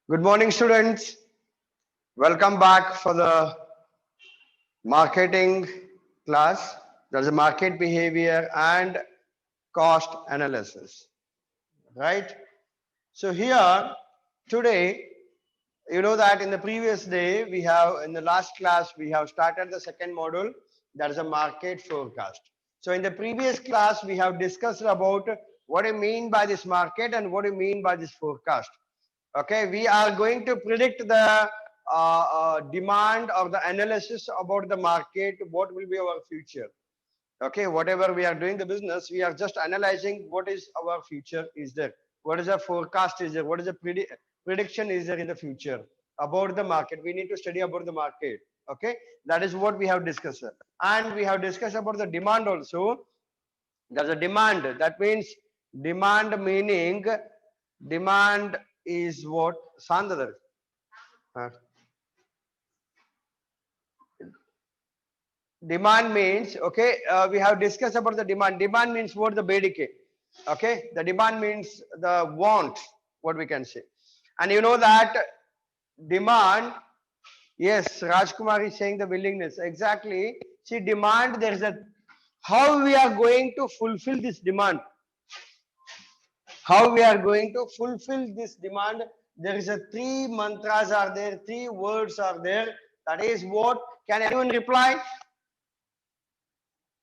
Good morning, students. Welcome back for the marketing class. There's a market behavior and cost analysis, right? So here today, you know that in the previous day, in the last class, we have started the second module. That is a market forecast. So in the previous class, we have discussed about what do you mean by this market and what do you mean by this forecast. Okay, we are going to predict the demand or the analysis about the market, what will be our future. Okay, whatever we are doing the business, we are just analyzing what is our future is there, what is the forecast is there, what is the prediction is there in the future about the market. We need to study about the market. Okay, that is what we have discussed, and we have discussed about the demand also. There's a demand, that means demand meaning, demand is what Sandhar. Demand means, okay, we have discussed about the demand. Demand means what? The bedike. Okay, the demand means the want, what we can say. And you know that demand, yes, Rajkumar is saying the willingness. Exactly. See, demand, there is a, how we are going to fulfill this demand. How we are going to fulfill this demand. There is a three mantras are there, three words are there. That is what? Can anyone reply?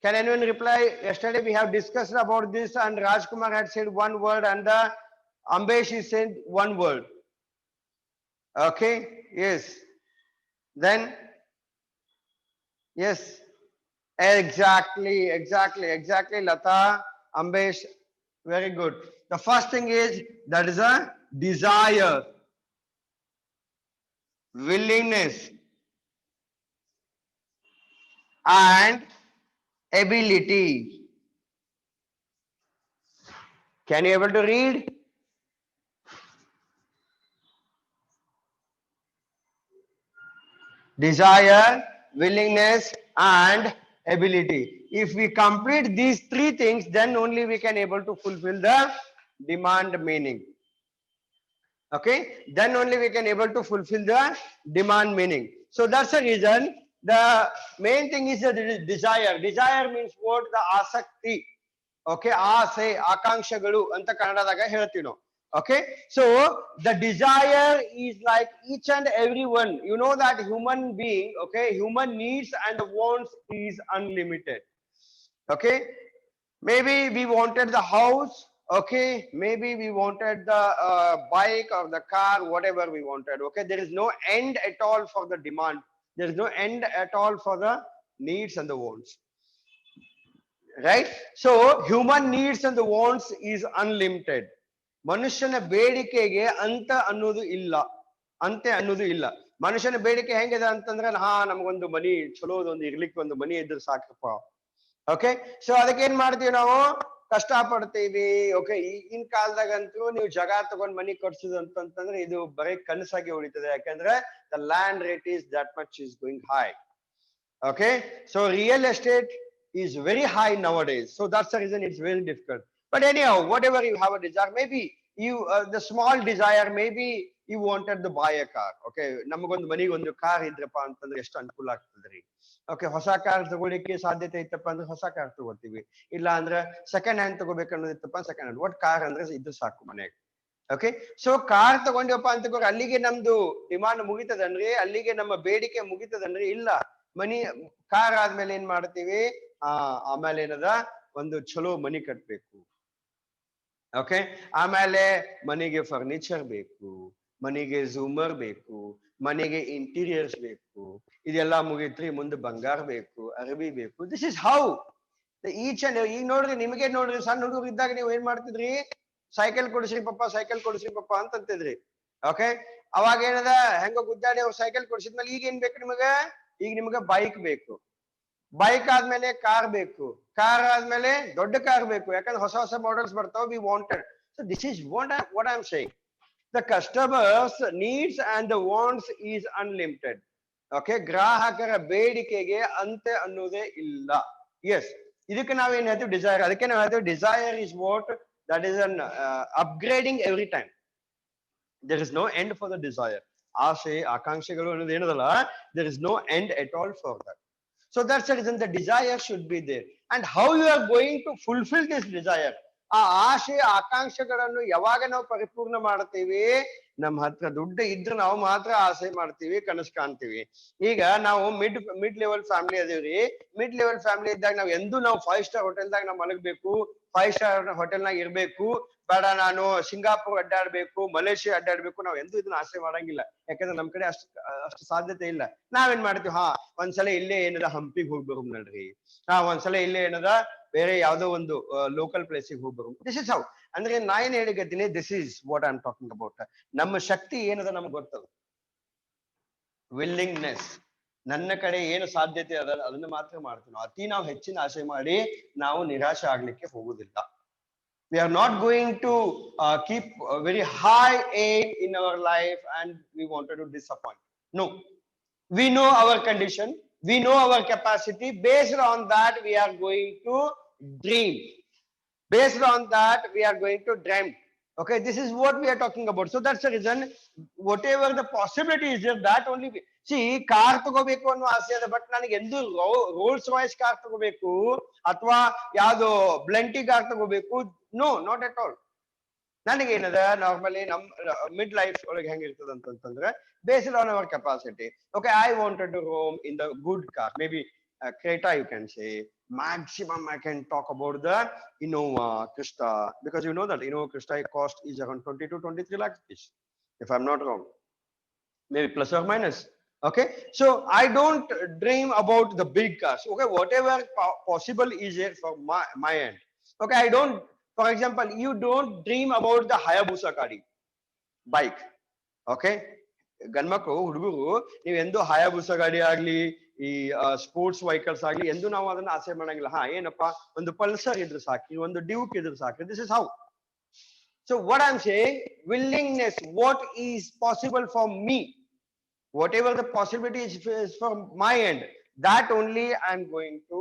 Can anyone reply? Yesterday we have discussed about this and Rajkumar had said one word and the Ambesh said one word. Okay, yes. Then, yes, exactly, Lata, Ambesh, very good. The first thing is, that is a desire, willingness, and ability. Can you able to read? Desire, willingness, and ability. If we complete these three things, then only we can able to fulfill the demand meaning. Okay, then only we can able to fulfill the demand meaning. So that's the reason. The main thing is the desire. Desire means what? The asakti. Okay, ಆಸೆ ಆಕಾಂಕ್ಷೆಗಳು ಅಂತ ಕನ್ನಡದಾಗ ಹೇಳ್ತೀವಿ ನಾವು. Okay, so the desire is like each and every one. You know that human being, okay, human needs and wants is unlimited. Okay, maybe we wanted the house. Okay, maybe we wanted the bike or the car, whatever we wanted. Okay, there is no end at all for the demand. There is no end at all for the needs and the wants. Right? So human needs and the wants is unlimited. ಮನುಷ್ಯನ ಬೇಡಿಕೆಗೆ ಅಂತ ಅನ್ನೋದು ಇಲ್ಲ, ಅಂತೆ ಅನ್ನೋದು ಇಲ್ಲ. ಮನುಷ್ಯನ ಬೇಡಿಕೆ ಹೆಂಗಿದೆ ಅಂತಂದ್ರೆ, ನಮಗೊಂದು ಮನಿ ಚಲೋದೊಂದು ಇರ್ಲಿಕ್ಕೆ ಒಂದು ಮನಿ ಇದ್ರೆ ಸಾಕಪ್ಪ. ಓಕೆ, ಸೊ ಅದಕ್ಕೆ ಏನ್ ಮಾಡ್ತೀವಿ ನಾವು? ಕಷ್ಟ ಪಡ್ತೀವಿ. ಓಕೆ, ಈಗಿನ ಕಾಲದಾಗಂತೂ ನೀವು ಜಾಗ ತಗೊಂಡ್ ಮನಿ ಕಟ್ಸುದು ಅಂತಂದ್ರೆ ಇದು ಬರೀ ಕನಸಾಗಿ ಉಳಿತದೆ. ಯಾಕಂದ್ರೆ the land rate is that much is going high. Okay, so real estate is very high nowadays. So that's the reason it's very difficult. But anyhow, whatever you have a desire, maybe you the small desire, maybe you wanted to buy a car. Okay, ನಮಗೊಂದು ಮನೆಗೆ ಒಂದು car ಇದ್ರಪ್ಪ ಅಂತಂದ್ರೆ ಎಷ್ಟು ಅನುಕೂಲ ಆಗ್ತದ್ರಿ. Okay, ಹೊಸ car ತಗೊಳ್ಳಿಕ್ಕೆ ಸಾಧ್ಯತೆ ಇತ್ತಪ್ಪ ಅಂದ್ರೆ ಹೊಸ ಕಾರ್ ತಗೋತೀವಿ. ಇಲ್ಲ ಅಂದ್ರೆ ಸೆಕೆಂಡ್ ಹ್ಯಾಂಡ್ ತಗೋಬೇಕನ್ನೋದಿತ್ತಪ್ಪ, ಸೆಕೆಂಡ್ ಹ್ಯಾಂಡ್. ಒಟ್ಟು ಕಾರ್ ಅಂದ್ರೆ ಇದು ಸಾಕು ಮನೆಗೆ. ಓಕೆ, ಸೊ ಕಾರ್ ತಗೊಂಡಿವಪ್ಪ ಅಂತ ಅಲ್ಲಿಗೆ ನಮ್ದು ಡಿಮಾಂಡ್ ಮುಗಿತದನ್ರಿ, ಅಲ್ಲಿಗೆ ನಮ್ಮ ಬೇಡಿಕೆ ಮುಗಿತದನ್ರಿ? ಇಲ್ಲ. ಮನಿ ಕಾರ್ ಆದ್ಮೇಲೆ ಏನ್ ಮಾಡ್ತೀವಿ? ಆಮೇಲೆ ಏನದ, ಒಂದು ಚಲೋ ಮನಿ ಕಟ್ಬೇಕು. ಓಕೆ, ಆಮೇಲೆ ಮನೆಗೆ ಫರ್ನಿಚರ್ ಬೇಕು, ಮನೆಗೆ ಝೂಮರ್ ಬೇಕು, ಮನೆಗೆ ಇಂಟೀರಿಯರ್ಸ್ ಬೇಕು. ಇದೆಲ್ಲ ಮುಗಿತ್ರಿ, ಮುಂದೆ ಬಂಗಾರ ಬೇಕು, ಅರಬಿ ಬೇಕು. This is how each and ಈಗ ನೋಡ್ರಿ, ನಿಮಗೆ ನೋಡ್ರಿ, ಸಣ್ಣ ಹುಡುಗರು ಇದ್ದಾಗ ನೀವು ಏನ್ ಮಾಡ್ತಿದ್ರಿ? ಸೈಕಲ್ ಕೊಡಿಸ್ರಿ ಪಪ್ಪ, ಸೈಕಲ್ ಕೊಡಿಸ್ರಿ ಪಪ್ಪ ಅಂತಂತಿದ್ರಿ. ಓಕೆ, ಅವಾಗ ಏನದ, ಹೆಂಗ ಗುದ್ದಾಡಿ ಅವ್ರು ಸೈಕಲ್ ಕೊಡಿಸಿದ್ಮೇಲೆ ಈಗ ಏನ್ ಬೇಕು ನಿಮಗ? ಈಗ ನಿಮ್ಗೆ ಬೈಕ್ ಬೇಕು, ಬೈಕ್ ಆದ್ಮೇಲೆ ಕಾರ್ ಬೇಕು, ಕಾರ್ ಆದ್ಮೇಲೆ ದೊಡ್ಡ ಕಾರ್ ಬೇಕು. ಯಾಕಂದ್ರೆ ಹೊಸ ಹೊಸ ಮಾಡೆಲ್ಸ್ ಬರ್ತಾವ. We wanted. So this is what I am saying. The customers needs and the wants is unlimited. Okay, ಗ್ರಾಹಕರ ಬೇಡಿಕೆಗೆ ಅಂತೆ ಅನ್ನೋದೇ ಇಲ್ಲ. ಎಸ್, ಇದಕ್ಕೆ ನಾವೇನ್ ಹೇಳ್ತೀವಿ? ಡಿಸೈರ್. ಅದಕ್ಕೆ ನಾವು ಹೇಳ್ತೀವಿ desire is what? That is an upgrading every time. there is no end for the desire. ಆಸೆ ಆಕಾಂಕ್ಷೆಗಳು ಅನ್ನೋದು ಏನದಲ್ಲ, there is no end at all for that. So that's the reason the desire should be there. And how you are going to fulfill this desire? ಆ ಆಸೆ ಆಕಾಂಕ್ಷೆಗಳನ್ನು ಯಾವಾಗ ನಾವು ಪರಿಪೂರ್ಣ ಮಾಡ್ತೀವಿ, ನಮ್ಮ ಹತ್ರ ದುಡ್ಡು ಇದ್ರೆ ನಾವು ಮಾತ್ರ ಆಸೆ ಮಾಡ್ತೀವಿ, ಕನಸು ಕಾಣ್ತೀವಿ. ಈಗ ನಾವು ಮಿಡ್ ಲೆವೆಲ್ ಫ್ಯಾಮಿಲಿ ಅದೀವ್ರಿ. ಮಿಡ್ ಲೆವೆಲ್ ಫ್ಯಾಮಿಲಿ ಇದ್ದಾಗ ನಾವು ಎಂದೂ ನಾವು 5 ಸ್ಟಾರ್ ಹೋಟೆಲ್ದಾಗ ನಾವು ಮಲಗಬೇಕು, 5 ಸ್ಟಾರ್ ಹೋಟೆಲ್ನಾಗ ಇರ್ಬೇಕು, ಬೇಡ ನಾನು ಸಿಂಗಾಪುರ್ ಅಡ್ಡಾಡ್ಬೇಕು, ಮಲೇಷಿಯಾ ಅಡ್ಡಾಡ್ಬೇಕು, ನಾವ್ ಎಂದೂ ಇದನ್ನ ಆಸೆ ಮಾಡಂಗಿಲ್ಲ. ಯಾಕಂದ್ರೆ ನಮ್ ಕಡೆ ಅಷ್ಟು ಸಾಧ್ಯತೆ ಇಲ್ಲ. ನಾವೇನ್ ಮಾಡ್ತೀವಿ, ಒಂದ್ಸಲ ಇಲ್ಲೇ ಏನದ ಹಂಪಿಗೆ ಹೋಗಿ ಬರೋಮ್ ನಡ್ರಿ, ಒಂದ್ಸಲ ಇಲ್ಲೇ ಏನದ ಬೇರೆ ಯಾವ್ದೋ ಒಂದು ಲೋಕಲ್ ಪ್ಲೇಸಿಗೆ ಹೋಗಿ ಬರೋಮ್. This is how. ಅಂದ್ರೆ ನಾ ಏನ್ ಹೇಳಿಕತ್ತೀನಿ, this is what I am talking about. ನಮ್ಮ ಶಕ್ತಿ ಏನದ ನಮ್ಗೆ ಗೊತ್ತದ, ವಿಲ್ಲಿಂಗ್ನೆಸ್. ನನ್ನ ಕಡೆ ಏನು ಸಾಧ್ಯತೆ ಅದ ಅದನ್ನ ಮಾತ್ರ ಮಾಡ್ತೀವಿ. ಅತಿ ನಾವು ಹೆಚ್ಚಿನ ಆಸೆ ಮಾಡಿ ನಾವು ನಿರಾಶೆ ಆಗ್ಲಿಕ್ಕೆ ಹೋಗುದಿಲ್ಲ. We are not going to keep a very high aim in our life and we wanted to disappoint. No, we know our condition, we know our capacity. Based on that we are going to dream, based on that we are going to dream. Okay, this is what we are talking about. So that's the reason whatever the possibility is there, that only see, car ತಗೋಬೇಕು ಅನ್ನೋ ಆಸೆ ಅದ, but ನನಗೆ ಎಂದು rolls Royce car ತಗೋಬೇಕು ಅಥವಾ ಯಾವ್ದು Bentley car ತಗೋಬೇಕು, ನೋ, ನಾಟ್ ಅಟ್ ಆಲ್. ನನಗೇನದ ನಾರ್ಮಲಿ ನಮ್ ಮಿಡ್ ಲೈಫ್ ಒಳಗೆ ಹೆಂಗಿರ್ತದ ಅಂತಂದ್ರೆ, based on our capacity. Okay, I wanted to roam in the good car, maybe Creta, you can say. Maximum I can talk about the Innova Krista, because you know that Innova Krista cost is around 20 to 23 lakhs each, if I'm not wrong, maybe plus or minus. Okay, so I don't dream about the big cars. Okay, whatever possible is there for my end. Okay, I don't, for example, you don't dream about the Hayabusa ಗಾಡಿ bike. Okay, ಗಂಡ್ಮಕ್ಳು ಹುಡುಗರು ನೀವು ಎಂದು ಹಾಯಾಬುಸ ಗಾಡಿ ಆಗ್ಲಿ, ಈ sports vehicles ಆಗ್ಲಿ, ಎಂದು ನಾವು ಅದನ್ನ ಆಸೆ ಮಾಡಂಗಿಲ್ಲ. ಏನಪ್ಪಾ, ಒಂದು ಪಲ್ಸರ್ ಇದ್ರೆ ಸಾಕ್ರಿ, ಒಂದು ಡ್ಯೂಕ್ ಇದ್ರೆ ಸಾಕ್ರಿ. This is how. So what I am saying, willingness, what is possible for me, whatever the possibility is from my end, that only I'm going to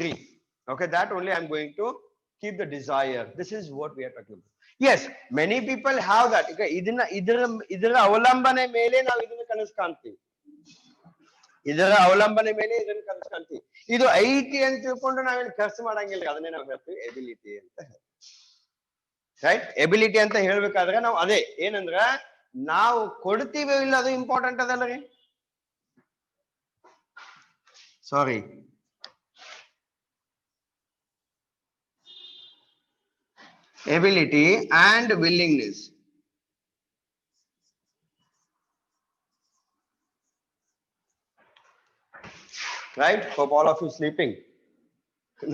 dream. Okay, that only I'm going to keep the desire. This is what we are talking about. Yes, many people have that. Okay, ಇದರ ಅವಲಂಬನೆ ಮೇಲೆ ನಾವು ಇದನ್ನ ಕನಸು ಕಾಣ್ತೀವಿ, ಇದರ ಅವಲಂಬನೆ ಮೇಲೆ ಇದನ್ನ ಕನಸು ಕಾಣ್ತೀವಿ. ಇದು ಐತಿ ಅಂತ ತಿಳ್ಕೊಂಡು ನಾವೇನು ಖರ್ಚು ಮಾಡಂಗಿಲ್ಲ, ಅದನ್ನೇ ನಾವು ಹೇಳ್ತೀವಿ ಎಬಿಲಿಟಿ ಅಂತ ಹೇಳ್ತೀವಿ. ರೈಟ್, ಎಬಿಲಿಟಿ ಅಂತ ಹೇಳ್ಬೇಕಾದ್ರೆ ನಾವು ಅದೇ ಏನಂದ್ರ, ನಾವು ಕೊಡ್ತೀವಿ ಇಲ್ಲ, ಅದು ಇಂಪಾರ್ಟೆಂಟ್ ಅದಲ್ಲ ರೀ. ಸಾರಿ, ability and willingness. Right, hope all of you sleeping,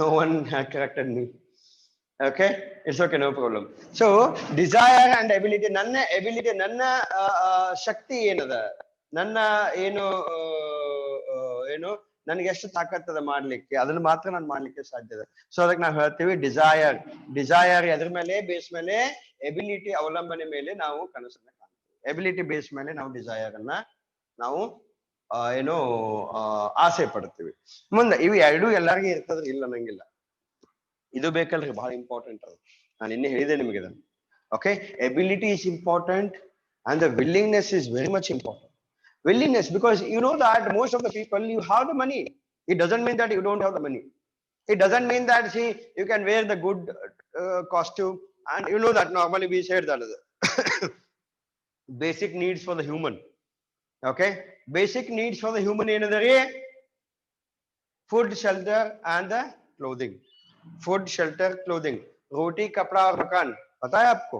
no one corrected me. Okay, it's okay, no problem. So desire and ability, ನನ್ನ ability, ನನ್ನ ಶಕ್ತಿ ಏನದ, ನನ್ನ ಏನು ಏನು ನನಗೆ ಎಷ್ಟು ತಾಕತ್ತದ ಮಾಡ್ಲಿಕ್ಕೆ, ಅದನ್ನ ಮಾತ್ರ ನಾನು ಮಾಡ್ಲಿಕ್ಕೆ ಸಾಧ್ಯ ಇದೆ. ಸೊ ಅದಕ್ಕೆ ನಾವು ಹೇಳ್ತೀವಿ ಡಿಸೈರ್. ಡಿಸೈರ್ ಎದ್ರ ಮೇಲೆ, ಬೇಸ್ ಮೇಲೆ, ಎಬಿಲಿಟಿ ಅವಲಂಬನೆ ಮೇಲೆ ನಾವು ಕನಸನ್ನ ಕಾಣ್ತೀವಿ. ಎಬಿಲಿಟಿ ಬೇಸ್ ಮೇಲೆ ನಾವು ಡಿಸೈರ್ ಅನ್ನ ನಾವು ಏನು ಆಸೆ ಪಡ್ತೀವಿ. ಮುಂದೆ ಇವು ಎರಡೂ ಎಲ್ಲರಿಗೂ ಇರ್ತದ್ರಿ, ಇಲ್ಲ ಅನ್ನಂಗಿಲ್ಲ. ಇದು ಬೇಕಲ್ರಿ, ಬಹಳ ಇಂಪಾರ್ಟೆಂಟ್ ಅದು. ನಾನು ಇನ್ನೇ ಹೇಳಿದೆ ನಿಮಗೆ ಇದನ್ನು. Okay, ability is important and the willingness is very much important. Willingness, because you know that most of the people, you have the money. It doesn't mean that you don't have the money. It doesn't mean that, see, you can wear the good costume, and you know that normally we said that basic needs for the human. Okay, basic needs for the human ಏನದರಿ? Food, shelter and the clothing. Food, shelter, clothing. रोटी, कपड़ा और मकान, पता है आपको?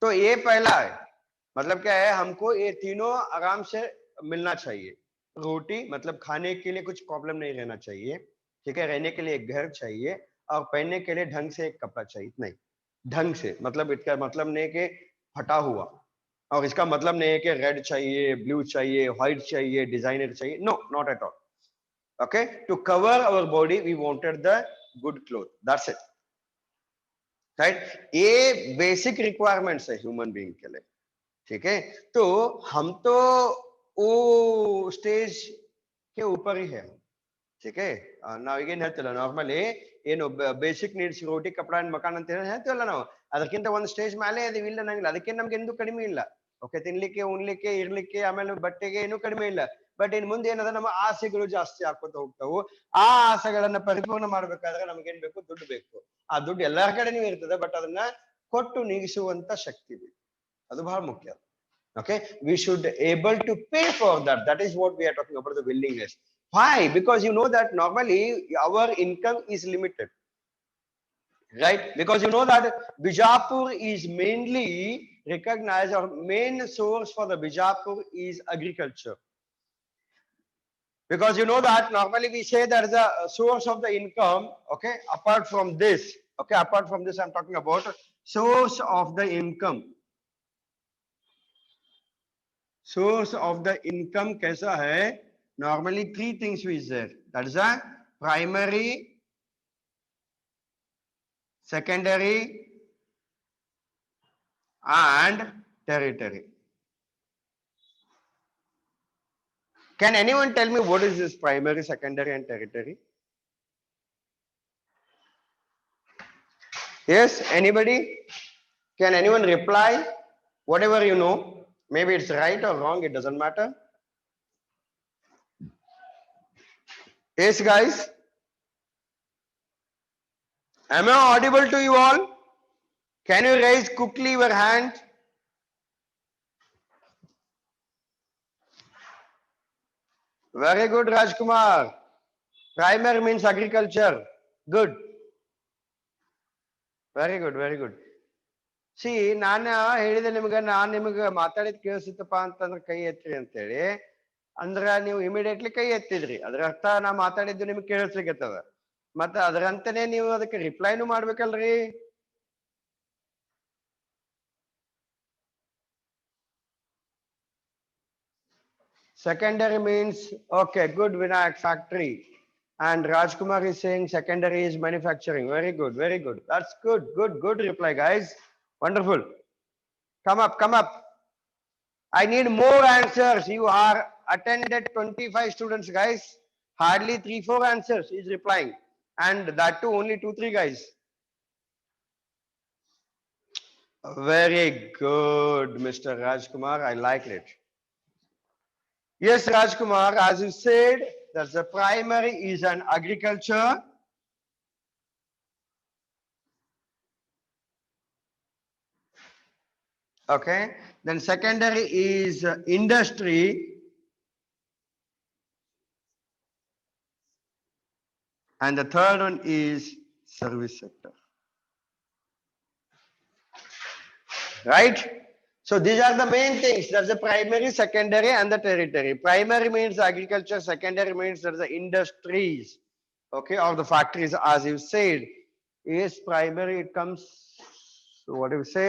तो ये पहला है, मतलब क्या है, हमको ये तीनों आराम से मिलना चाहिए. रोटी मतलब खाने के लिए कुछ प्रॉब्लम नहीं रहना चाहिए, ठीक है, रहने के लिए एक घर चाहिए, और पहनने के लिए ढंग से एक कपड़ा चाहिए. नहीं, ढंग से मतलब इसका मतलब नहीं कि फटा हुआ, और इसका मतलब नहीं है कि रेड चाहिए, ब्लू चाहिए, व्हाइट चाहिए, डिजाइनर चाहिए. No, not at all. Okay, to cover our body we wanted the good cloth, that's it. Right, ये बेसिक रिक्वायरमेंट्स है ह्यूमन बीइंग के लिए. ठीक है, तो हम तो वो स्टेज के ऊपर ही है. ठीक है, ನಾವ್ ಈಗೇನ್ ಹೇಳ್ತಿಲ್ಲ, ನಾರ್ಮಲಿ ಏನು basic needs, roti, ಕಪಡ and Makaan ಅಂತ ಹೇಳ್ತೀವಲ್ಲ ನಾವು, ಅದಕ್ಕಿಂತ ಒಂದು ಸ್ಟೇಜ್ ಮೇಲೆ ಅದೀವಿ, ಇಲ್ಲ ನಂಗಿಲ್ಲ, ಅದಕ್ಕೆ ನಮ್ಗೆ ಎಂದೂ ಕಡಿಮೆ ಇಲ್ಲ. ಓಕೆ, ತಿನ್ಲಿಕ್ಕೆ, ಉಣ್ಲಿಕ್ಕೆ, ಇರ್ಲಿಕ್ಕೆ, ಆಮೇಲೆ ಬಟ್ಟೆಗೆ ಏನೂ ಕಡಿಮೆ ಇಲ್ಲ. ಬಟ್ ಇನ್ ಮುಂದೆ ಏನದ, ನಮ್ಮ ಆಸೆಗಳು ಜಾಸ್ತಿ ಹಾಕೋತ ಹೋಗ್ತಾವು. ಆ ಆಸೆಗಳನ್ನ ಪರಿಪೂರ್ಣ ಮಾಡ್ಬೇಕಾದ್ರೆ ನಮ್ಗೇನ್ ಬೇಕು? ದುಡ್ಡು ಬೇಕು. ಆ ದುಡ್ಡು ಎಲ್ಲರ ಕಡೆನೂ ಇರ್ತದೆ, ಬಟ್ ಅದನ್ನ ಕೊಟ್ಟು ನೀಗಿಸುವಂತ ಶಕ್ತಿ ಬೇಕು. ಅದು ಬಹಳ ಮುಖ್ಯ. Okay, we should able to pay for that. That is what we are talking about, the willingness. Why? Because you know that normally our income is limited, right? Because you know that Bijapur is mainly recognized, or main source for the Bijapur is agriculture. Because you know that normally we say there is a source of the income, okay, apart from this, okay, apart from this I'm talking about source of the income. Source of the income कैसा है? Normally 3 things is there. That is a primary, secondary, and tertiary. Can anyone tell me what is this primary, secondary, and tertiary? Yes, anybody? Can anyone reply? Whatever you know. Maybe it's right or wrong, it doesn't matter. Yes, guys? Am I audible to you all? Can you raise quickly your hand? Very good, Rajkumar. Primary means agriculture. Good. Very good, very good. C ನಾನು ಹೇಳಿದೆ ನಿಮ್ಗೆ, ನಾನ್ ನಿಮ್ಗೆ ಮಾತಾಡಿದ್ ಕೇಳಿಸಿತ್ತಪ್ಪ ಅಂತಂದ್ರೆ ಕೈ ಎತ್ತಿರಿ ಅಂತೇಳಿ, ಅಂದ್ರ ನೀವು immediately ಕೈ ಎತ್ತಿದ್ರಿ. ಅದ್ರ ಅರ್ಥ ನಾ ಮಾತಾಡಿದ್ದು ನಿಮ್ಗೆ ಕೇಳಿಸ್ಲಿಕ್ಕತ್ತದ. ಮತ್ತ ಅದ್ರಂತೆನೆ ನೀವು ಅದಕ್ಕೆ ರಿಪ್ಲೈನು ಮಾಡ್ಬೇಕಲ್ರಿ. Secondary means, okay, good, Vinayak, factory. And Rajkumar is saying secondary is manufacturing. Very good, very good. That's good, good reply, guys. Wonderful. Come up, come up. I need more answers. You are attended 25 students, guys. Hardly 3-4 answers is replying. And that too only 2-3 guys. Very good, Mr. Rajkumar. I like it. Yes, Rajkumar, as you said, that the primary is an agriculture. Okay, then secondary is industry. And the third one is service sector. Right? So these are the main things. There's the primary, secondary, and the tertiary. Primary means agriculture, secondary means there's the industries, okay, or the factories, as you said. Yes, primary, it comes, so what do you say?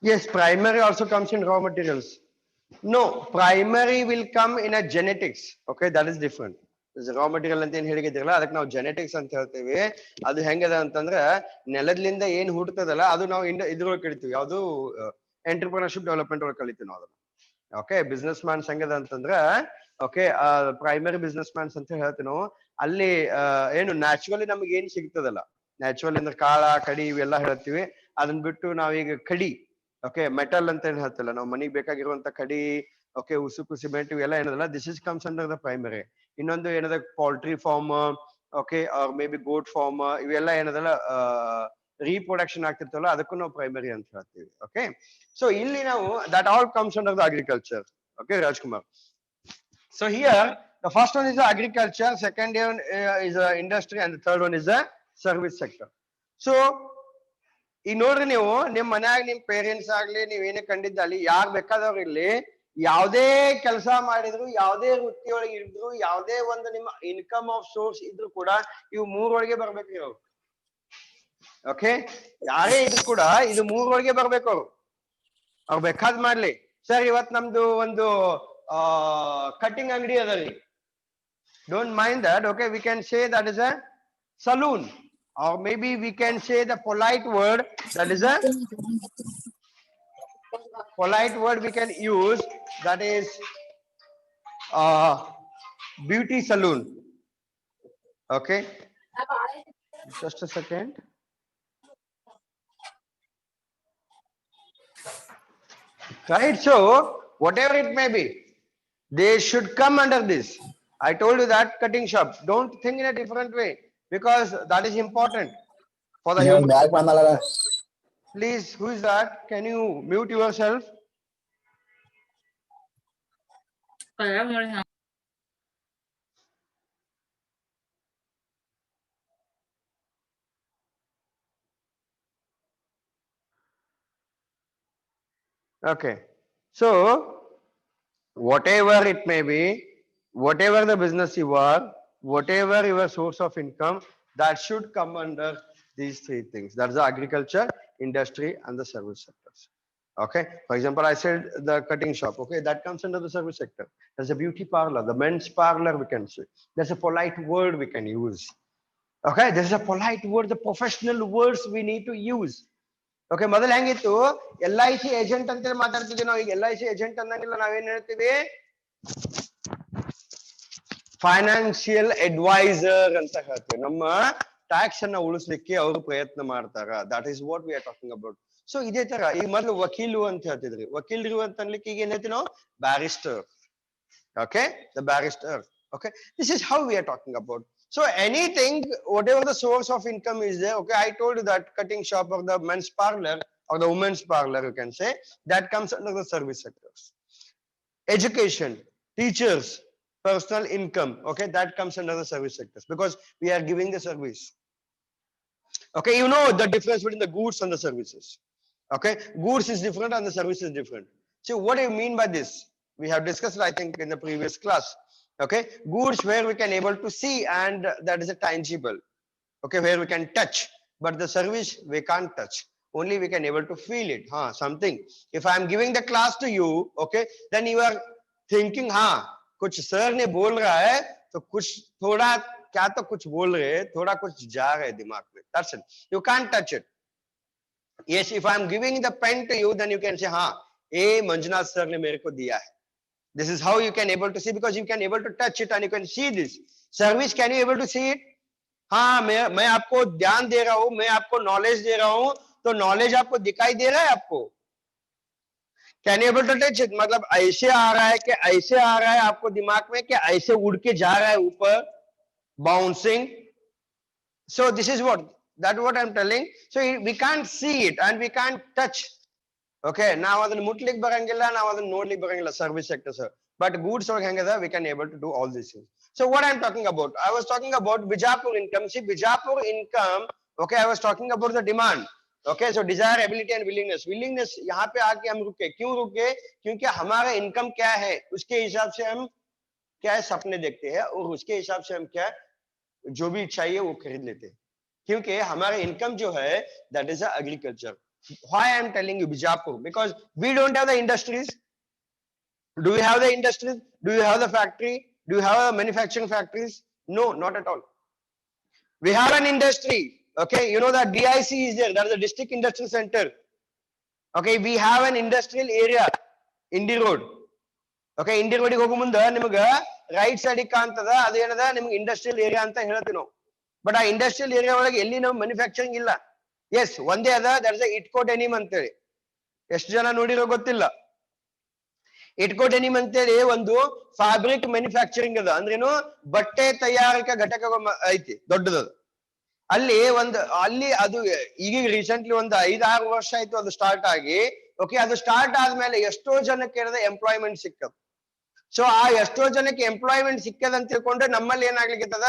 Yes, primary also comes in raw materials. No, primary will come in a genetics. Okay, that is different. Raw material ಅಂತ ಏನ್ ಹೇಳಿದಿರಲ್ಲ, ಅದಕ್ಕೆ ನಾವು genetics ಅಂತ ಹೇಳ್ತೀವಿ. ಅದು ಹೆಂಗದ ಅಂತಂದ್ರೆ ನೆಲದ್ಲಿಂದ ಏನ್ ಹುಟ್ಟುತ್ತದಲ್ಲ, ಅದು ನಾವು ಇದ್ರೊಳಗೆ ಕಲಿತೀವಿ. ಯಾವುದು ಎಂಟರ್ಪ್ರಿನರ್ಶಿಪ್ ಡೆವಲಪ್ಮೆಂಟ್ ಒಳಗೆ ಕಲಿತೀವಿ ನಾವು ಅದನ್ನ. ಓಕೆ, ಬಿಸ್ನೆಸ್ ಮ್ಯಾನ್ಸ್ ಹೆಂಗದ ಅಂತಂದ್ರೆ, ಓಕೆ, ಪ್ರೈಮರಿ ಬಿಸ್ನೆಸ್ ಮ್ಯಾನ್ಸ್ ಅಂತ ಹೇಳ್ತೀವಿ ನಾವು. ಅಲ್ಲಿ ಏನು ನ್ಯಾಚುರಲಿ ನಮ್ಗೆ ಏನ್ ಸಿಗ್ತದಲ್ಲ, ನ್ಯಾಚುರಲ್ ಅಂದ್ರೆ ಕಾಳ ಕಡಿ ಇವೆಲ್ಲ ಹೇಳ್ತೀವಿ. ಅದನ್ನ ಬಿಟ್ಟು ನಾವೀಗ ಕಡಿ, ಓಕೆ, ಮೆಟಲ್ ಅಂತ ಏನ್ ಹೇಳ್ತಿಲ್ಲ ನಾವು, ಮನಿಗೆ ಬೇಕಾಗಿರುವಂತ ಕಡಿ, ಓಕೆ, ಉಸುಕು ಸಿಮೆಂಟ್ ಇವೆಲ್ಲ ಏನದಲ್ಲ, this is comes under the primary. ಇನ್ನೊಂದು ಏನದ poultry farm, okay, may be goat farm, ಇವೆಲ್ಲ ಏನದಲ್ಲ ರೀಪ್ರೊಡಕ್ಷನ್ ಆಗ್ತಿರ್ತಲ್ಲ, ಅದಕ್ಕೂ ನಾವು ಪ್ರೈಮರಿ ಅಂತ ಹೇಳ್ತೀವಿ. ಓಕೆ, ಸೊ ಇಲ್ಲಿ ನಾವು that all comes under the agriculture. Okay, Rajkumar. So here the first one is the agriculture, second one is the industry, and the third one is the service sector. So ಈಗ ನೋಡ್ರಿ, ನೀವು ನಿಮ್ ಮನ್ಯಾಗ ನಿಮ್ parents ಆಗ್ಲಿ, ನೀವ್ ಏನೇ ಕಂಡಿದ್ದಲ್ಲಿ, ಯಾರ್ ಬೇಕಾದವ್ರು ಇಲ್ಲಿ ಯಾವ್ದೇ ಕೆಲಸ ಮಾಡಿದ್ರು, ಯಾವ್ದೇ ವೃತ್ತಿಯೊಳಗೆ ಇದ್ರು, ಯಾವ್ದೇ ಒಂದು ನಿಮ್ಮ ಇನ್ಕಮ್ ಆಫ್ ಸೋರ್ಸ್ ಇದ್ರು ಕೂಡ ಇವು ಮೂರೊಳಗೆ ಬರ್ಬೇಕು ಇವ್ರು. ಓಕೆ, ಯಾರೇ ಇದ್ರು ಕೂಡ ಇದು ಮೂರೊಳಗೆ ಬರ್ಬೇಕು ಅವ್ರು ಬೇಕಾದ್ ಮಾಡ್ಲಿ. ಸರ್, ಇವತ್ ನಮ್ದು ಒಂದು ಕಟಿಂಗ್ ಅಂಗಡಿ ಅದರಿ, don't mind that. Okay, we can say that is a salon, or maybe we can say the polite word that is a polite word we can use, that is beauty saloon. Okay, just a second. Right, so whatever it may be, they should come under this. I told you that cutting shop. Don't think in a different way, because that is important for the human. Please, who is that? Can you mute yourself? Okay. So, whatever it may be, whatever the business you are, whatever your source of income, that should come under these three things. That's the agriculture, industry, and the service sectors. Okay. For example, I said the cutting shop. Okay, that comes under the service sector. There's a beauty parlor, the men's parlor, we can say. There's a polite word we can use. Okay, this is a polite word, the professional words we need to use. Okay ಮೊದಲು ಹೆಂಗಿತ್ತು LIC agent ಅಂತ ಮಾತಾಡ್ತಿದ್ವಿ ನಾವು. ಈಗ LIC agent ಅನ್ನಂಗಿಲ್ಲ, ನಾವೇನ್ ಹೇಳ್ತೀವಿ financial adviser ಅಂತ ಹೇಳ್ತೀವಿ. ನಮ್ಮ ಟ್ಯಾಕ್ಸ್ ಅನ್ನ ಉಳಿಸ್ಲಿಕ್ಕೆ ಅವರು ಪ್ರಯತ್ನ ಮಾಡ್ತಾರ. That is what we are talking about. So ಇದೇ ತರ ಈಗ ಮೊದಲು ವಕೀಲು ಅಂತ ಹೇಳ್ತಿದ್ರಿ, ವಕೀಲರು ಅಂತ ಅನ್ಲಿಕ್ಕೆ ಈಗ ಏನ್ ಹೇಳ್ತೀವಿ ನಾವು, barrister. Okay, the barrister. Okay, this is how we are talking about. So anything, whatever the source of income is there. Okay, I told you that cutting shop or the men's parlor or the women's parlor, you can say, that comes under the service sectors. Education, teachers, personal income. Okay, that comes under the service sectors, because we are giving the service. Okay, you know the difference between the goods and the services. Okay, goods is different and the service is different. So what do you mean by this? We have discussed, I think, in the previous class. Okay, goods where we can able to see, and that is a tangible. Okay, where we can touch, but the service we can't touch. Only we can able to feel it. Something. If I am giving the class to you, okay, then you are thinking, कुछ sir ने बोल रहा है, तो कुछ थोड़ा क्या तो कुछ बोल रहे हैं, थोड़ा कुछ जा रहा है दिमाग में. That's it. You can't touch it. Yes, if I am giving the pen to you, then you can say, ये मंजुनाथ sir ने मेरे को दिया है. This is how you can able to see, because you can able to touch it and you can see this. Service, can you able to see it? मैं आपको ध्यान दे रहा हूं, मैं आपको नॉलेज दे रहा हूं, तो नॉलेज आपको दिखाई दे रहा है आपको. Can able to touch it, मतलब ऐसे आ रहा है कि ऐसे आ रहा है आपको दिमाग में, कि ऐसे उड़ के जा रहा है ऊपर, bouncing. So this is what I'm telling. So we can't see it and we can't touch. Okay, ನಾವು ಅದನ್ನ ಮುಟ್ಲಿಕ್ಕೆ ಬರಂಗಿಲ್ಲ, ನಾವು ಅದನ್ನ ನೋಡ್ಲಿಕ್ಕೆ ಬರಂಗಿಲ್ಲ, service sector sir. But goods ಒಳಗೆ ಹೆಂಗದ, we can able to do all these things. So what I'm talking about, I was talking about Bijapur income. See, Bijapur income, okay, I was talking about the demand. Okay, so desire, ability and willingness यहाँ पे आके हम रुके. क्यों रुके? क्योंकि हमारा income क्या है, उसके हिसाब से हम क्या है सपने देखते हैं, और उसके हिसाब से हम क्या जो भी चाहिए वो खरीद लेते हैं. क्योंकि हमारा इनकम जो है, that is agriculture. Why I am telling you Bijapur? Because we don't have the industries. Do we have the industries? Do you have the factory? Do you have manufacturing factories? No, not at all. We have an industry. Okay, you know that DIC is there. That is the district industrial center. Okay, we have an industrial area, Indy Road. Okay, Indy Road ಗೆ ಹೋಗೋ ಮುಂದೆ ನಿಮಗೆ right side ಕಾಣ್ತದ, ಅದೇನದ ನಿಮ್ಗೆ industrial area ಅಂತ ಹೇಳ್ತೀವಿ ನಾವು. But ಆ ಇಂಡಸ್ಟ್ರಿಯಲ್ ಏರಿಯಾ ಒಳಗೆ ಎಲ್ಲಿ ನಾವು ಮ್ಯಾನುಫ್ಯಾಕ್ಚರಿಂಗ್ ಇಲ್ಲ. ಎಸ್, ಒಂದೇ ಅದ, ದಟ್ ಇಸ್ ಇಟ್ಕೋ ಡೆನಿಮ್ ಅಂತೇಳಿ. ಎಷ್ಟು ಜನ ನೋಡಿರೋ ಗೊತ್ತಿಲ್ಲ. ಇಟ್ಕೋ ಡೆನಿಮ್ ಅಂತೇಳಿ ಒಂದು ಫ್ಯಾಬ್ರಿಕ್ ಮ್ಯಾನುಫ್ಯಾಕ್ಚರಿಂಗ್ ಅದ. ಅಂದ್ರೇನು, ಬಟ್ಟೆ ತಯಾರಿಕಾ ಘಟಕ ಐತಿ, ದೊಡ್ಡದು. ಅಲ್ಲಿ ಅದು ಈಗ ರೀಸೆಂಟ್ಲಿ ಒಂದು 5-6 ವರ್ಷ ಆಯ್ತು ಅದು ಸ್ಟಾರ್ಟ್ ಆಗಿ. ಓಕೆ, ಅದು ಸ್ಟಾರ್ಟ್ ಆದ್ಮೇಲೆ ಎಷ್ಟೋ ಜನಕ್ಕೆ ಎಂಪ್ಲಾಯ್ಮೆಂಟ್ ಸಿಕ್ಕದು. ಸೊ ಆ ಎಷ್ಟೋ ಜನಕ್ಕೆ ಎಂಪ್ಲಾಯ್ಮೆಂಟ್ ಸಿಕ್ಕದ ಅಂತ ತಿಳ್ಕೊಂಡ್ರೆ ನಮ್ಮಲ್ಲಿ ಏನಾಗ್ಲಿಕ್ಕದ,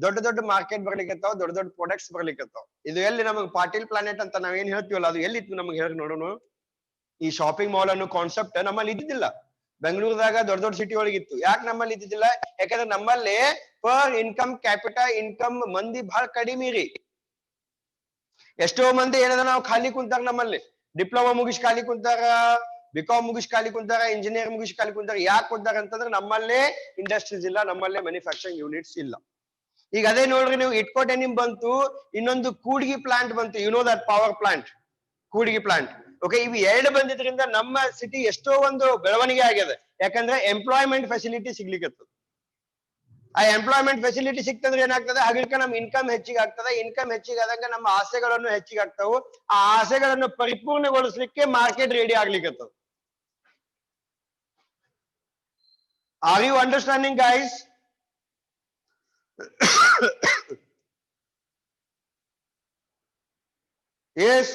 ದೊಡ್ಡ ದೊಡ್ಡ ಮಾರ್ಕೆಟ್ ಬರ್ಲಿಕ್ಕತ್ತಾವ, ದೊಡ್ಡ ದೊಡ್ಡ ಪ್ರಾಡಕ್ಟ್ಸ್ ಬರ್ಲಿಕ್ಕತ್ತಾವ. ಇದು ಎಲ್ಲಿ ನಮಗೆ ಪಾಟೀಲ್ ಪ್ಲಾನೆಟ್ ಅಂತ ನಾವೇನ್ ಹೇಳ್ತೀವಲ್ಲ, ಅದು ಎಲ್ಲಿತ್ತು ನಮ್ಗೆ ಹೇಳಿ ನೋಡೋಣ. ಈ ಶಾಪಿಂಗ್ ಮಾಲ್ ಅನ್ನೋ ಕಾನ್ಸೆಪ್ಟ್ ನಮ್ಮಲ್ಲಿ ಇದ್ದಿದ್ದಿಲ್ಲ. ಬೆಂಗಳೂರದಾಗ ದೊಡ್ಡ ದೊಡ್ಡ ಸಿಟಿ ಒಳಗಿತ್ತು. ಯಾಕೆ ನಮ್ಮಲ್ಲಿ ಇದ್ದಿದ್ದಿಲ್ಲ? ಯಾಕಂದ್ರೆ ನಮ್ಮಲ್ಲಿ ಪರ್ ಇನ್ಕಮ್ ಕ್ಯಾಪಿಟಲ್ ಇನ್ಕಮ್ ಮಂದಿ ಬಹಳ ಕಡಿಮೆ ರೀ. ಎಷ್ಟೋ ಮಂದಿ ಏನದ, ನಾವು ಖಾಲಿ ಕುಂತಾರ, ನಮ್ಮಲ್ಲಿ ಡಿಪ್ಲೊಮಾ ಮುಗಿಸಿ ಖಾಲಿ ಕುಂತಾರ, ಬಿಕಾಮ್ ಮುಗಿಸಿ ಖಾಲಿ ಕುಂತಾರ, ಇಂಜಿನಿಯರ್ ಮುಗಿಸಿ ಖಾಲಿ ಕುಂತಾರ. ಯಾಕೆ ಕುಂತಾರ ಅಂತಂದ್ರೆ ನಮ್ಮಲ್ಲೇ ಇಂಡಸ್ಟ್ರೀಸ್ ಇಲ್ಲ, ನಮ್ಮಲ್ಲೇ ಮ್ಯಾನುಫ್ಯಾಕ್ಚರಿಂಗ್ ಯೂನಿಟ್ಸ್ ಇಲ್ಲ. ಈಗ ಅದೇ ನೋಡ್ರಿ, ನೀವು ಇಟ್ಕೋ ಡೆನಿಮ್ ಬಂತು, ಇನ್ನೊಂದು ಕೂಡ್ಗಿ ಪ್ಲಾಂಟ್ ಬಂತು. You know that power plant, Kudgi plant. Okay, ಇವು ಎರಡು ಬಂದಿದ್ರಿಂದ ನಮ್ಮ ಸಿಟಿ ಎಷ್ಟೋ ಒಂದು ಬೆಳವಣಿಗೆ ಆಗಿದೆ. ಯಾಕಂದ್ರೆ ಎಂಪ್ಲಾಯ್ಮೆಂಟ್ ಫೆಸಿಲಿಟಿ ಸಿಗ್ಲಿಕ್ಕೆ, ಆ ಎಂಪ್ಲಾಯ್ಮೆಂಟ್ ಫೆಸಿಲಿಟಿ ಸಿಕ್ತಂದ್ರೆ ಏನಾಗ್ತದೆ, ಹಾಗೆ ನಮ್ ಇನ್ಕಮ್ ಹೆಚ್ಚಿಗೆ ಆಗ್ತದೆ. ಇನ್ಕಮ್ ಹೆಚ್ಚಿಗೆ ಆದಂಗ ನಮ್ಮ ಆಸೆಗಳನ್ನು ಹೆಚ್ಚಿಗೆ ಆಗ್ತಾವು. ಆ ಆಸೆಗಳನ್ನು ಪರಿಪೂರ್ಣಗೊಳಿಸ್ಲಿಕ್ಕೆ ಮಾರ್ಕೆಟ್ ರೆಡಿ ಆಗ್ಲಿಕ್ಕೆ. Are you understanding, guys? Yes.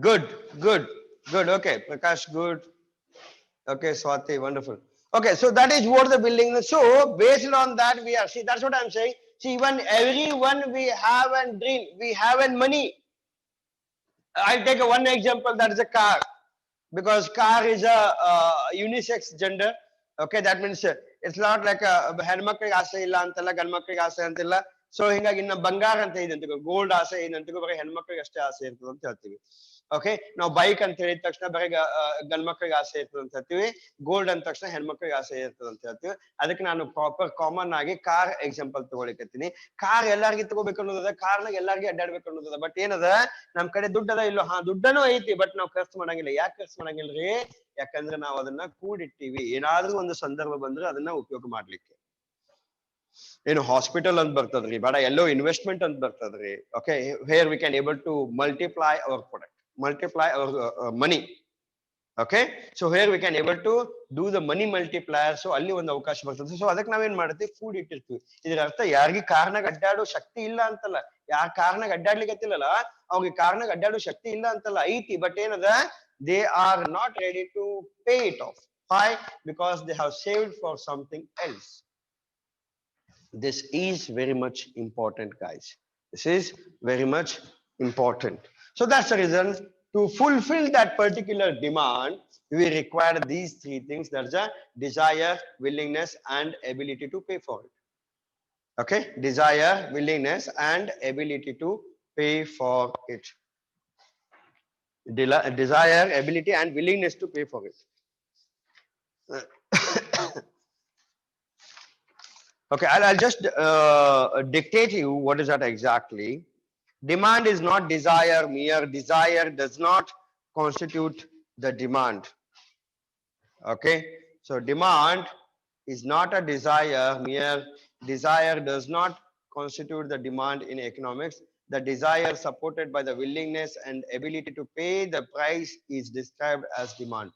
Good, good, good. Okay, Prakash, good. Okay, Swati, wonderful. Okay, so that is what the building is. So based on that, we are, see, that's what I'm saying. See, even everyone we have a dream, we have a money. I'll take one example, that is a car, because car is a unisex gender. Okay, that means it's not like a ಹೆಣ್ಮಕ್ಳಿಗೆ ಆಸೆ ಇಲ್ಲ ಅಂತಲ್ಲ, ಗಂಡ್ಮಕ್ಳಿಗೆ ಆಸೆ ಅಂತಿಲ್ಲ. So ಹಿಂಗಾಗಿ ಇನ್ನ ಬಂಗಾರ ಅಂತ ಇದೆ ಅಂತ, ಗೋಲ್ಡ್ ಆಸೆ ಏನಂತ ಬರೀ ಹೆಣ್ಮಕ್ಳಿಗೆ ಅಷ್ಟೇ ಆಸೆ ಇರ್ತದೆ ಅಂತ ಹೇಳ್ತೀವಿ. ಓಕೆ, ನಾವು ಬೈಕ್ ಅಂತ ಹೇಳಿದ ತಕ್ಷಣ ಬರೀ ಗಂಡ್ಮಕ್ಳಿಗೆ ಆಸೆ ಇರ್ತದೆ ಅಂತ ಹೇಳ್ತೀವಿ, ಗೋಲ್ಡ್ ಅಂದ ತಕ್ಷಣ ಹೆಣ್ಮಕ್ಳಿಗೆ ಆಸೆ ಇರ್ತದೆ ಅಂತ ಹೇಳ್ತೀವಿ. ಅದಕ್ಕೆ ನಾನು ಪ್ರಾಪರ್ ಕಾಮನ್ ಆಗಿ ಕಾರ್ ಎಕ್ಸಾಂಪಲ್ ತಗೊಳಿಕತ್ತೀನಿ. ಕಾರ್ ಎಲ್ಲಾರ್ಗಿ ತಗೋಬೇಕು ಅನ್ನೋದ, ಕಾರ್ನಾಗ ಎಲ್ಲಾರ್ಗಿ ಅಡ್ಡಾಡ್ಬೇಕು ಅನ್ನೋದ. ಬಟ್ ಏನದ, ನಮ್ ಕಡೆ ದುಡ್ಡು ಅದ ಇಲ್ಲೋ, ದುಡ್ಡನೂ ಐತಿ, ಬಟ್ ನಾವು ಖರ್ಚು ಮಾಡಂಗಿಲ್ಲ. ಯಾಕೆ ಖರ್ಚು ಮಾಡಂಗಿಲ್ರಿ? ಯಾಕಂದ್ರೆ ನಾವು ಅದನ್ನ ಕೂಡಿಟ್ಟಿವಿ, ಏನಾದ್ರೂ ಒಂದು ಸಂದರ್ಭ ಬಂದ್ರೆ ಅದನ್ನ ಉಪಯೋಗ ಮಾಡ್ಲಿಕ್ಕೆ. ಏನು ಹಾಸ್ಪಿಟಲ್ ಅಂತ ಬರ್ತದ್ರಿ, ಬೇಡ ಎಲ್ಲೋ ಇನ್ವೆಸ್ಟ್ಮೆಂಟ್ ಅಂತ ಬರ್ತದ್ರಿ. Okay, here we can able to multiply our product, multiply our money. Okay, so here we can able to do the money multiplier. So ಅಲ್ಲಿ ಒಂದು ಅವಕಾಶ ಬರ್ತದೆ. ಸೊ ಅದಕ್ಕೆ ನಾವೇನ್ ಮಾಡ್ತೀವಿ, ಫುಡ್ ಇಟ್ಟಿರ್ತೀವಿ. ಇದರ ಅರ್ಥ ಯಾರಿಗೆ ಕಾರ್ನಾಗ ಅಡ್ಡಾಡೋ ಶಕ್ತಿ ಇಲ್ಲ ಅಂತಲ್ಲ, ಯಾರ ಕಾರ್ನಾಗ ಅಡ್ಡಾಡ್ಲಿಕ್ಕತ್ತಿಲ್ಲಲ್ಲ ಅವ್ರಿಗೆ ಕಾರ್ನಾಗ ಅಡ್ಡಾಡೋ ಶಕ್ತಿ ಇಲ್ಲ ಅಂತಲ್ಲ, ಐತಿ. ಬಟ್ ಏನದ, they are not ready to pay it off. Why? Because they have saved for something else. This is very much important, guys. This is very much important. So that's the reason, to fulfill that particular demand, we require these three things. That's a desire, willingness, and ability to pay for it. Okay, desire, willingness, and ability to pay for it. Desire, ability, and willingness to pay for it. Okay, I'll just dictate you what is that exactly. Demand is not desire. Mere desire does not constitute the demand. Okay, so demand is not a desire. Mere desire does not constitute the demand in economics. The desire supported by the willingness and ability to pay the price is described as demand.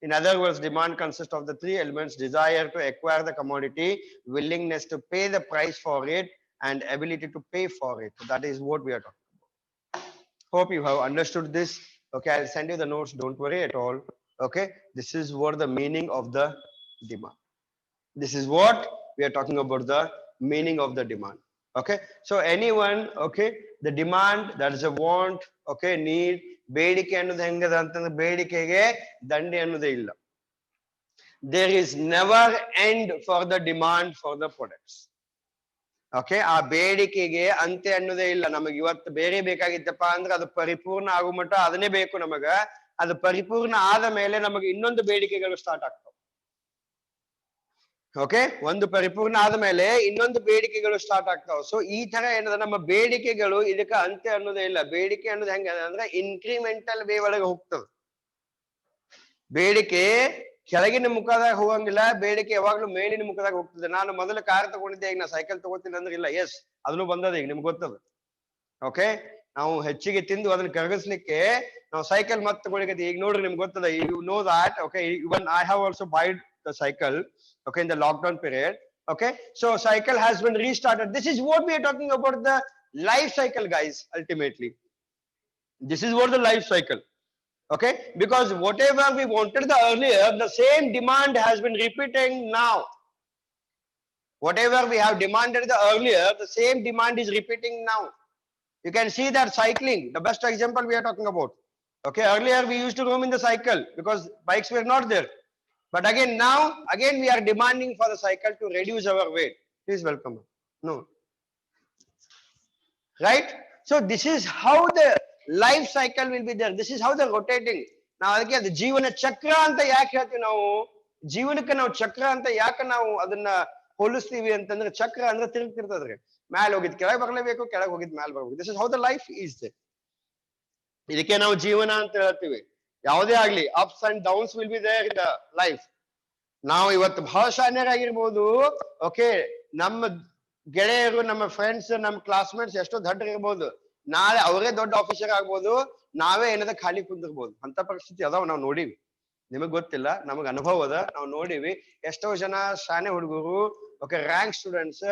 In other words, demand consists of the three elements: desire to acquire the commodity, willingness to pay the price for it, and ability to pay for it. That is what we are talking about. Hope you have understood this. Okay, I'll send you the notes, don't worry at all. Okay, this is what the meaning of the demand. This is what we are talking about, the meaning of the demand. Okay, so anyone, okay, the demand, that is a want, okay, need. ಬೇಡಿಕೆ ಅನ್ನೋದು ಹೆಂಗದ ಅಂತಂದ್ರೆ, ಬೇಡಿಕೆಗೆ ದಂಡೆ ಅನ್ನೋದೇ ಇಲ್ಲ. There is never end for the demand for the products. Okay, ಆ ಬೇಡಿಕೆಗೆ ಅಂತ್ಯ ಅನ್ನೋದೇ ಇಲ್ಲ. ನಮಗೆ ಇವತ್ತು ಬೇರೆ ಬೇಕಾಗಿತ್ತಪ್ಪ ಅಂದ್ರೆ ಅದು ಪರಿಪೂರ್ಣ ಆಗೋ ಮಟ್ಟ ಅದನ್ನೇ ಬೇಕು ನಮಗ. ಅದು ಪರಿಪೂರ್ಣ ಆದ ಮೇಲೆ ನಮಗೆ ಇನ್ನೊಂದು ಬೇಡಿಕೆಗಳು ಸ್ಟಾರ್ಟ್ ಆಗ್ತವೆ. ಓಕೆ, ಒಂದು ಪರಿಪೂರ್ಣ ಆದ ಮೇಲೆ ಇನ್ನೊಂದು ಬೇಡಿಕೆಗಳು ಸ್ಟಾರ್ಟ್ ಆಗ್ತಾವ. ಸೊ ಈ ತರ ಏನದ, ನಮ್ಮ ಬೇಡಿಕೆಗಳು ಇದಕ್ಕೆ ಅಂತ್ಯ ಅನ್ನೋದೇ ಇಲ್ಲ. ಬೇಡಿಕೆ ಅನ್ನೋದು ಹೆಂಗ ಅಂದ್ರೆ ಇನ್ಕ್ರಿಮೆಂಟಲ್ ವೇ ಒಳಗೆ ಹೋಗ್ತದೆ. ಬೇಡಿಕೆ ಕೆಳಗಿನ ಮುಖದಾಗ ಹೋಗಂಗಿಲ್ಲ, ಬೇಡಿಕೆ ಯಾವಾಗ್ಲೂ ಮೇಲಿನ ಮುಖದಾಗ ಹೋಗ್ತದೆ. ನಾನು ಮೊದಲು ಕಾರ್ ತಗೊಂಡಿದ್ದೆ, ಈಗ ನಾ ಸೈಕಲ್ ತಗೋತೀನಿ ಅಂದ್ರೆ ಇಲ್ಲ. ಎಸ್, ಅದನ್ನು ಬಂದದ, ಈಗ ನಿಮ್ಗೆ ಗೊತ್ತದ. ಓಕೆ, ನಾವು ಹೆಚ್ಚಿಗೆ ತಿಂದು ಅದನ್ನ ಕರಗಿಸ್ಲಿಕ್ಕೆ ನಾವು ಸೈಕಲ್ ಮತ್ತೆ ತಗೊಳಿಕತ್ತಿ. ಈಗ ನೋಡ್ರಿ, ನಿಮ್ಗೆ ಗೊತ್ತದ, you know that. Okay, even I have also buyed the cycle, okay, in the lockdown period. Okay, so cycle has been restarted. This is what we are talking about, the life cycle, guys. Ultimately, this is what the life cycle. Okay, because whatever we wanted the earlier, the same demand has been repeating now. Whatever we have demanded the earlier, the same demand is repeating now. You can see that cycling, the best example we are talking about. Okay, earlier we used to roam in the cycle because bikes were not there. But again, now, again we are demanding for the cycle to reduce our weight. Please welcome. No. Right? So this is how the life cycle will be there. This is how the rotating. Now, ಅದಕ್ಕೆ ಅದು ಜೀವನ ಚಕ್ರ ಅಂತ ಯಾಕೆ ಹೇಳ್ತೀವಿ ನಾವು? ಜೀವನಕ್ಕೆ ನಾವು ಚಕ್ರ ಅಂತ ಯಾಕೆ ನಾವು ಅದನ್ನ ಹೋಲಿಸ್ತೀವಿ ಅಂತಂದ್ರೆ, ಚಕ್ರ ಅಂದ್ರೆ ತಿರುಗ್ತಿರ್ತದ್ರಿ. ಮ್ಯಾಲ ಹೋಗಿದ್ ಕೆಳಗೆ ಬರ್ಲೇಬೇಕು, ಕೆಳಗೆ ಹೋಗಿದ್ ಮ್ಯಾಲ ಬರ್ಬೇಕು. This is how the life is there. ಇದಕ್ಕೆ ನಾವು ಜೀವನ ಅಂತ ಹೇಳ್ತೀವಿ. ಯಾವುದೇ ಆಗ್ಲಿ ups and downs will be there in the life. ನಾವು ಇವತ್ತು ಬಹಳ ಶಾನ್ಯರಾಗಿರ್ಬೋದು. ಓಕೆ, ನಮ್ಮ ಗೆಳೆಯರು, ನಮ್ಮ ಫ್ರೆಂಡ್ಸ್, ನಮ್ಮ ಕ್ಲಾಸ್ಮೇಟ್ಸ್ ಎಷ್ಟೋ ದೊಡ್ಡರಿರ್ಬೋದು, ನಾಳೆ ಅವರೇ ದೊಡ್ಡ ಆಫೀಸರ್ ಆಗ್ಬೋದು, ನಾವೇ ಏನದ ಖಾಲಿ ಕುಂದಿರ್ಬೋದು. ಅಂತ ಪರಿಸ್ಥಿತಿ ಅದಾವ, ನಾವು ನೋಡಿವಿ. ನಿಮಗ್ ಗೊತ್ತಿಲ್ಲ, ನಮಗ್ ಅನುಭವ ಅದ, ನಾವು ನೋಡಿವಿ. ಎಷ್ಟೋ ಜನ ಶಾನೆ ಹುಡುಗರು, ಓಕೆ, ರ್ಯಾಂಕ್ ಸ್ಟೂಡೆಂಟ್ಸ್,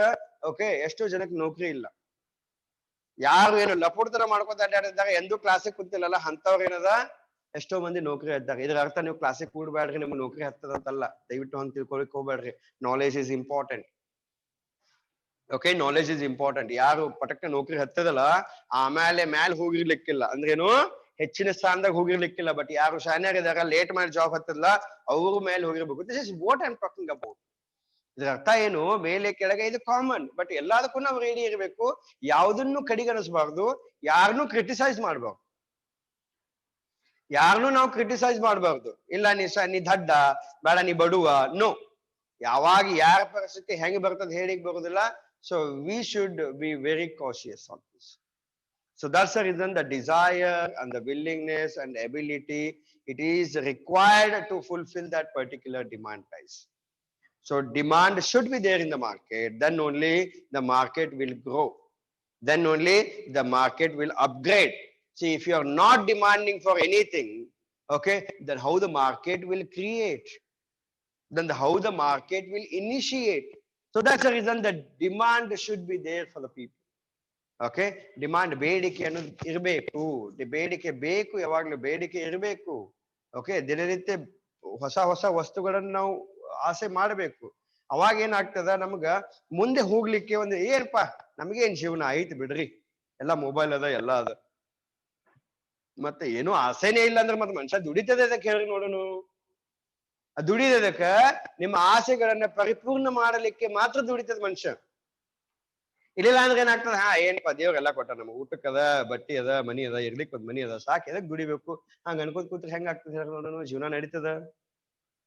ಓಕೆ, ಎಷ್ಟೋ ಜನಕ್ಕೆ ನೌಕರಿ ಇಲ್ಲ. ಯಾರು ಏನು ಲಪುಡ್ತನ ಮಾಡ್ಕೊತ ಅಡ್ಡಾಡಿದಾಗ ಎಂದೂ ಕ್ಲಾಸಿಗೆ ಕುಂತಿಲ್ಲಲ್ಲ, ಅಂತವ್ರ ಏನದ ಎಷ್ಟೋ ಮಂದಿ ನೌಕರಿ ಇದ್ದಾಗ. ಇದ್ರ ಅರ್ಥ ನೀವು ಕ್ಲಾಸಿಗೆ ಕೂಡ್ಬೇಡ್ರಿ, ನಿಮ್ಗೆ ನೌಕರಿ ಹತ್ತದಂತಲ್ಲ. ದಯವಿಟ್ಟು ಹಂಗೆ ತಿಳ್ಕೊಳಕ್ ಹೋಗ್ಬೇಡ್ರಿ. Knowledge is important. Okay, knowledge is important. ಯಾರು ಪಟಕ್ಕೆ ನೌಕರಿ ಹತ್ತದಲ್ಲ, ಆಮೇಲೆ ಮ್ಯಾಲ್ ಹೋಗಿರ್ಲಿಕ್ಕಿಲ್ಲ ಅಂದ್ರೇನು, ಹೆಚ್ಚಿನ ಸ್ಥಾನದಾಗ ಹೋಗಿರ್ಲಿಕ್ಕಿಲ್ಲ. ಬಟ್ ಯಾರು ಶಾನ್ಯಾಗಿದಾರ, ಲೇಟ್ ಮಾಡಿ ಜಾಬ್ ಹತ್ತದಲ್ಲ, ಅವ್ರ ಮೇಲೆ ಹೋಗಿರ್ಬೇಕು. This is what I am talking about. ಇದ್ರ ಅರ್ಥ ಏನು, ಮೇಲೆ ಕೆಳಗೆ ಇದು ಕಾಮನ್. ಬಟ್ ಎಲ್ಲದಕ್ಕೂ ನಾವು ರೆಡಿ ಇರಬೇಕು. ಯಾವುದನ್ನು ಕಡಿಗಣಿಸಬಾರ್ದು, ಯಾರನ್ನೂ ಕ್ರಿಟಿಸೈಸ್ ಮಾಡಬಾರ್ದು, ಯಾರನ್ನೂ ನಾವು ಕ್ರಿಟಿಸೈಸ್ ಮಾಡಬಾರ್ದು. ಇಲ್ಲ ನೀ ದಡ್ಡ, ಬೇಡ ನೀ ಬಡುವ, ನೋ. ಯಾವಾಗ ಯಾರ ಪರಿಸ್ಥಿತಿ ಹೆಂಗ್ ಬರ್ತದ ಹೇಳಿಕ್ ಬರುದಿಲ್ಲ. So we should be very cautious on this. So that's the reason the desire and the willingness and ability, it is required to fulfill that particular demand, guys. So demand should be there in the market, then only the market will grow, then only the market will upgrade. See, if you are not demanding for anything, okay, then how the market will create, then how the market will initiate. So that's the reason that demand should be there for the people. Okay, demand, ಬೇಡಿಕೆ ಅನ್ನೋದು ಇರಬೇಕು. ಬೇಡಿಕೆ ಬೇಕು, ಯಾವಾಗ್ಲೂ ಬೇಡಿಕೆ ಇರಬೇಕು. Okay, ದಿನನಿತ್ಯ ಹೊಸ ಹೊಸ ವಸ್ತುಗಳನ್ನು ನಾವು ಆಸೆ ಮಾಡಬೇಕು. ಅವಾಗ ಏನಾಗ್ತದ, ನಮ್ಗ ಮುಂದೆ ಹೋಗ್ಲಿಕ್ಕೆ ಒಂದು ಏನಪ್ಪಾ ನಮ್ಗೇನ್ ಜೀವನ ಐತಿ ಬಿಡ್ರಿ, ಎಲ್ಲ ಮೊಬೈಲ್ ಅದ, ಎಲ್ಲ ಅದ, ಮತ್ತೆ ಏನು ಆಸೆನೇ ಇಲ್ಲ ಅಂದ್ರೆ ಮತ್ತೆ ಮನುಷ್ಯ ದುಡಿತದೆ ಅದಕ್ಕೆ ಹೇಳ್ರಿ ನೋಡೋಣ. ದುಡಿದದಕ್ಕ ನಿಮ್ಮ ಆಸೆಗಳನ್ನ ಪರಿಪೂರ್ಣ ಮಾಡಲಿಕ್ಕೆ ಮಾತ್ರ ದುಡಿತದ ಮನುಷ್ಯ. ಇಲ್ಲ ಅಂದ್ರೆ ಏನಾಗ್ತದ, ಏನಪ್ಪಾ ದೇವ್ರೆಲ್ಲ ಕೊಟ್ಟ, ನಮ್ಮ ಊಟಕ್ಕದ, ಬಟ್ಟಿ ಅದ, ಮನಿ ಅದ, ಇರ್ಲಿಕ್ಕೆ ಒಂದ್ ಮನಿ ಅದ, ಸಾಕ್, ಎದಕ್ ದುಡಿಬೇಕು? ಹಂಗ ಅನ್ಕೋತ ಕೂತ್ರೆ ಹೆಂಗ ಆಗ್ತದೆ ನೋಡೋಣ, ಜೀವನ ನಡೀತದ?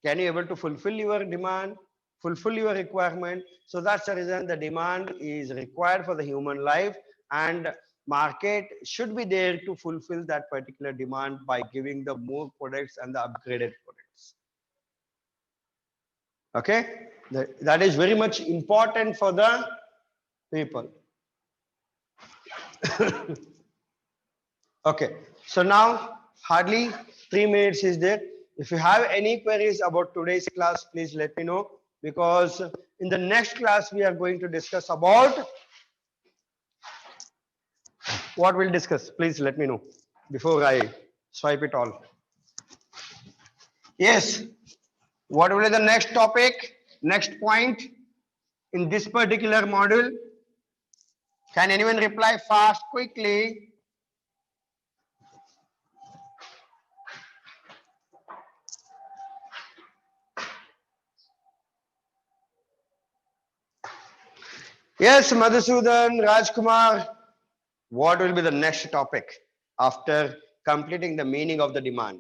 Can you able to fulfill your demand, fulfill your requirement? So that's the reason the demand is required for the human life, and market should be there to fulfill that particular demand by giving the more products and the upgraded products. Okay, that is very much important for the people. Okay, so now hardly 3 minutes is there. If you have any queries about today's class, please let me know, because in the next class we are going to discuss about what we'll discuss. Please let me know before I swipe it all. Yes, what will be the next topic, next point in this particular module? Can anyone reply fast, quickly? Yes, Madhusudan, Rajkumar, what will be the next topic after completing the meaning of the demand?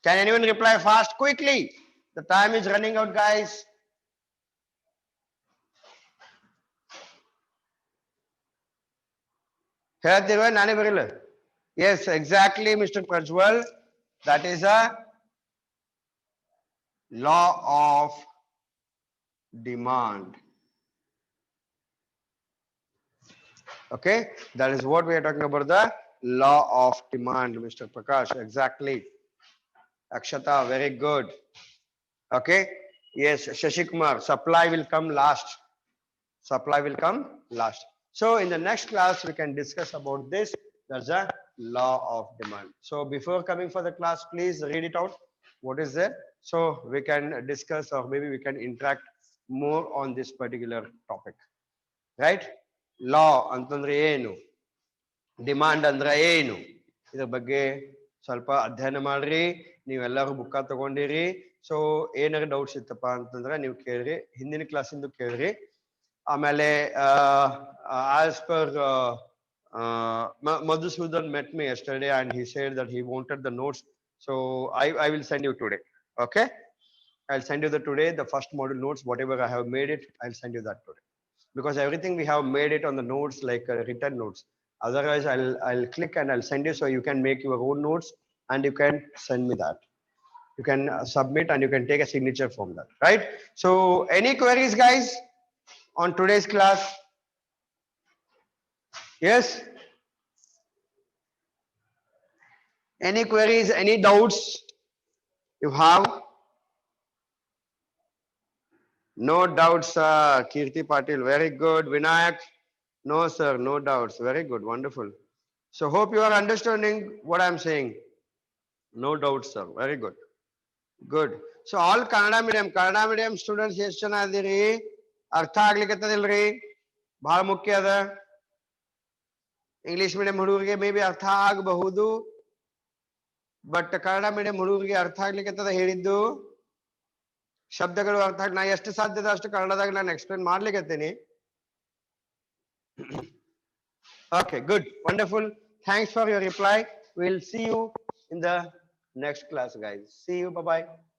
Can anyone reply fast, quickly? The time is running out, guys. Yes, exactly, Mr. Prajwal. That is a law of demand. Okay, that is what we are talking about, the law of demand, Mr. Prakash. Exactly. Akshata, very good. Okay, yes, Shashikumar, supply will come last. Supply will come last. So in the next class we can discuss about this. That's a law of demand. So before coming for the class, please read it out, what is there, so we can discuss, or maybe we can interact more on this particular topic, right? Law ಅಂತಂದ್ರೆ ಏನು, demand ಅಂದ್ರೆ ಏನು, ಇದ್ರ ಬಗ್ಗೆ ಸ್ವಲ್ಪ ಅಧ್ಯಯನ ಮಾಡ್ರಿ. ನೀವೆಲ್ಲರೂ ಬುಕ್ಕ ತಗೊಂಡಿರಿ. ಸೊ ಏನಾರ ಡೌಟ್ಸ್ ಇತ್ತಪ್ಪ ಅಂತಂದ್ರೆ ನೀವು ಕೇಳ್ರಿ, ಹಿಂದಿನ ಕ್ಲಾಸಿಂದು ಕೇಳ್ರಿ. ಆಮೇಲೆ as per Madhusudan met me yesterday and he said that he wanted the notes, so I will send you today. Okay, I'll send you today the first module notes, whatever I have made it, I'll send you that today, because everything we have made it on the notes, like written notes. Otherwise, I'll click and I'll send you so you can make your own notes and you can send me that. You can submit and you can take a signature from that, right? So, any queries, guys, on today's class? Yes? Any queries, any doubts you have? No doubts, Kirti Patil. Very good. Vinayak? No, sir. No doubts. Very good. Wonderful. So, hope you are understanding what I'm saying. No doubts, sir. Very good. Good. So, all Kannada medium students, ಎಷ್ಟು ಜನ ಅದೀರಿ? ಅರ್ಥ ಆಗ್ಲಿಕ್ಕತ್ತದಿಲ್ರಿ? ಬಹಳ ಮುಖ್ಯ ಅದ. English medium ಹುಡುಗರಿಗೆ may be ಅರ್ಥ ಆಗಬಹುದು, but Kannada medium ಹುಡುಗರಿಗೆ ಅರ್ಥ ಆಗ್ಲಿಕ್ಕತ್ತದ ಹೇಳಿದ್ದು ಶಬ್ದಗಳು ಅರ್ಥ ಆಗ್ ನಾ ಎಷ್ಟು ಸಾಧ್ಯದ ಅಷ್ಟು ಕನ್ನಡದಾಗ ನಾನು explain ಮಾಡ್ಲಿಕ್ಕತ್ತೀನಿ. Okay, good, wonderful. Thanks for your reply. We'll see you in the next class, guys. See you. Bye bye.